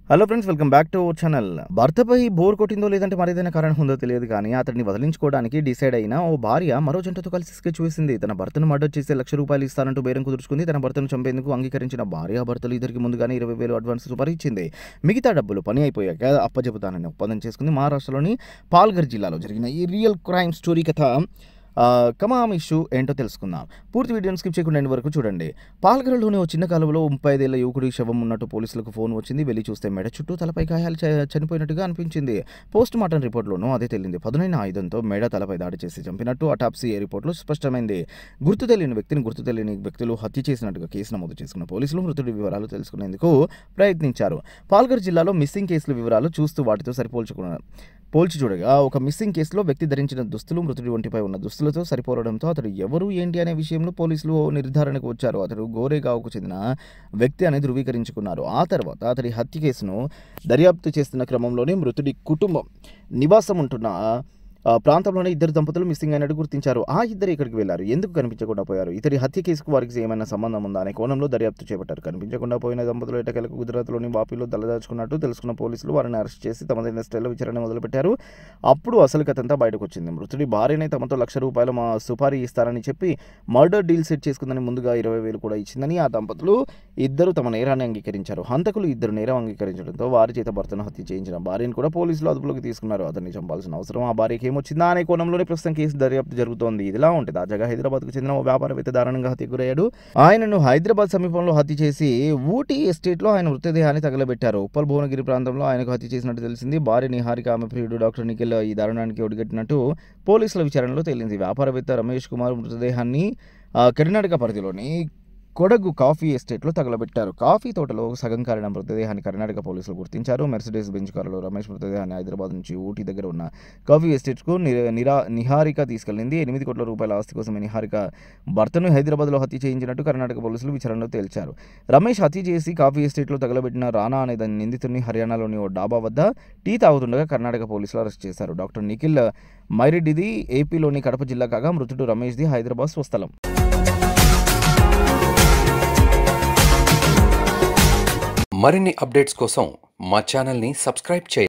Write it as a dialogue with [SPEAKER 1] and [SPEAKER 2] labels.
[SPEAKER 1] Hello friends, welcome back to our channel. భర్తపై bore కొట్టిందో లేదంటే మరేదైనా కారణం ఉందో తెలియదు కానీ అతన్ని వదిలించుకోవడానికి డిసైడ్ అయిన ఓ భార్య మరో జంటతో కలిసి స్కెచ్ వేసింది. తన భర్తను మర్డర్ చేసి ₹1,00,000 ఇస్తానంటూ బేరం కుదుర్చుకుంది. తన భర్తను చంపేందుకు అంగీకరించిన భార్యాభర్తలు ఇద్దరికి ముందుగానే 20,000 అడ్వాన్స్ సూపర్ ఇచ్చింది. మిగతా డబ్బులు పని అయిపోయాక అప్పచెబుతానని ఒప్పందం చేసుకుంది. మహారాష్ట్రలోని పాల్ఘర్ జిల్లాలో జరిగిన ఈ రియల్ క్రైమ్ స్టోరీ కథ కమామ్ ఇష్యూ ఏంటో తెలుసుకుందాం. పూర్తి వీడియోని స్కిప్ చేయకుండా ఎండ్ వరకు చూడండి. పాల్ఘర్లోని ఓ చిన్న కాలువలో 35 ఏళ్ల యువకుడి శవం ఉన్నట్టు పోలీసులకు ఫోన్ వచ్చింది. వెళ్లి చూస్తే మెడ చుట్టూ తలపై గాయాలు చనిపోయినట్టుగా అనిపించింది. పోస్ట్ మార్టం రిపోర్ట్లోనూ అదే తేలింది. పదునైన ఆయుధంతో మెడ తలపై దాడి చేసి చంపినట్టు అటాప్సీ రిపోర్ట్లో స్పష్టమైంది. గుర్తు తెలియని వ్యక్తులు హత్య చేసినట్టుగా కేసు నమోదు చేసుకున్న పోలీసులు మృతుడి వివరాలు తెలుసుకునేందుకు ప్రయత్నించారు. పాల్ఘర్ జిల్లాలో మిస్సింగ్ కేసుల వివరాలు చూస్తూ వాటితో పోల్చి చూడగా ఒక మిస్సింగ్ కేసులో వ్యక్తి ధరించిన దుస్తులు మృతుడి ఒంటిపై ఉన్న దుస్తులతో సరిపోలడంతో అతడు ఎవరు ఏంటి అనే విషయంలో పోలీసులు నిర్ధారణకు వచ్చారు. అతడు గోరేగావ్కు చెందిన వ్యక్తి అని ధృవీకరించుకున్నారు. ఆ తర్వాత అతడి హత్య కేసును దర్యాప్తు చేస్తున్న క్రమంలోనే మృతుడి కుటుంబం నివాసం ఉంటున్న ప్రాంతంలోనే ఇద్దరు దంపతులు మిస్సింగ్ అయినట్టు గుర్తించారు. ఆ ఇద్దరు ఇక్కడికి వెళ్లారు, ఎందుకు కనిపించకుండా పోయారు, ఇతడి హత్య కేసుకు వారికి ఏమైనా సంబంధం ఉందా అనే కోణంలో దర్యాప్తు చేపట్టారు. కనిపించకుండా పోయిన దంపతులు ఎటకెలకు గుజరాత్లోని వాపిలో తలదాచుకున్నట్టు తెలుసుకున్న పోలీసులు వారిని అరెస్ట్ చేసి తమదైన స్టైల్లో విచారణ మొదలుపెట్టారు. అప్పుడు అసలు కథంతా బయటకు వచ్చింది. మృతుడి భార్యనే తమతో ₹1,00,000 సుపారీ ఇస్తారని చెప్పి మర్డర్ డీల్ సెట్ చేసుకుందని ముందుగా 20,000 కూడా ఇచ్చిందని ఆ దంపతులు ఇద్దరు తమ నేరాన్ని అంగీకరించారు. హంతకులు ఇద్దరు నేరం అంగీకరించడంతో వారి చేత భర్తను హత్య చేయించిన భార్యను కూడా పోలీసులు అదుపులోకి తీసుకున్నారు. అతన్ని చంపాల్సిన అవసరం ఆ భార్యకి ఏమొచ్చిందా అనే కోణంలోనే ప్రస్తుతం కేసు దర్యాప్తు జరుగుతోంది. ఇదిలా ఉంటే తాజాగా హైదరాబాద్కు చెందిన ఓ వ్యాపారవేత్త దారుణంగా హత్యకు గురయ్యాడు. ఆయనను హైదరాబాద్ సమీపంలో హత్య చేసి ఊటీ ఎస్టేట్లో ఆయన మృతదేహాన్ని తగలబెట్టారు. ఉప్పల్ భువనగిరి ప్రాంతంలో ఆయనకు హత్య చేసినట్టు తెలిసింది. భార్య నిహారిక, ఆమె ప్రియుడు డాక్టర్ నిఖిల్ ఈ దారుణానికి ఒడిగట్టినట్టు పోలీసుల విచారణలో తేలింది. వ్యాపారవేత్త రమేష్ కుమార్ మృతదేహాన్ని కర్ణాటక పరిధిలోని కొడగు కాఫీ ఎస్టేట్లో తగలబెట్టారు. కాఫీ తోటలో సగం కాలిన మృతదేహాన్ని కర్ణాటక పోలీసులు గుర్తించారు. మెర్సిడెస్ బెంజ్ కారులో రమేష్ మృతదేహాన్ని హైదరాబాద్ నుంచి ఊటీ దగ్గర ఉన్న కాఫీ ఎస్టేట్కు నిహారిక తీసుకెళ్లింది. ₹8 కోట్ల ఆస్తి కోసమే నిహారిక భర్తను హైదరాబాద్లో హత్య చేయించినట్టు కర్ణాటక పోలీసులు విచారణలో తేల్చారు. రమేష్ హత్య చేసి కాఫీ ఎస్టేట్లో తగలబెట్టిన రానా అనే దాని నిందితుడిని హర్యానాలోని ఓ డాబా వద్ద టీ తాగుతుండగా కర్ణాటక పోలీసులు అరెస్ట్ చేశారు. డాక్టర్ నిఖిల్ మైరెడ్డిది ఏపీలోని కడప జిల్లా కాగా మృతుడు రమేష్ది హైదరాబాద్ స్వస్థలం.
[SPEAKER 2] మరిన్ని అప్డేట్స్ కోసం మా ఛానల్ని సబ్స్క్రైబ్ చేయండి.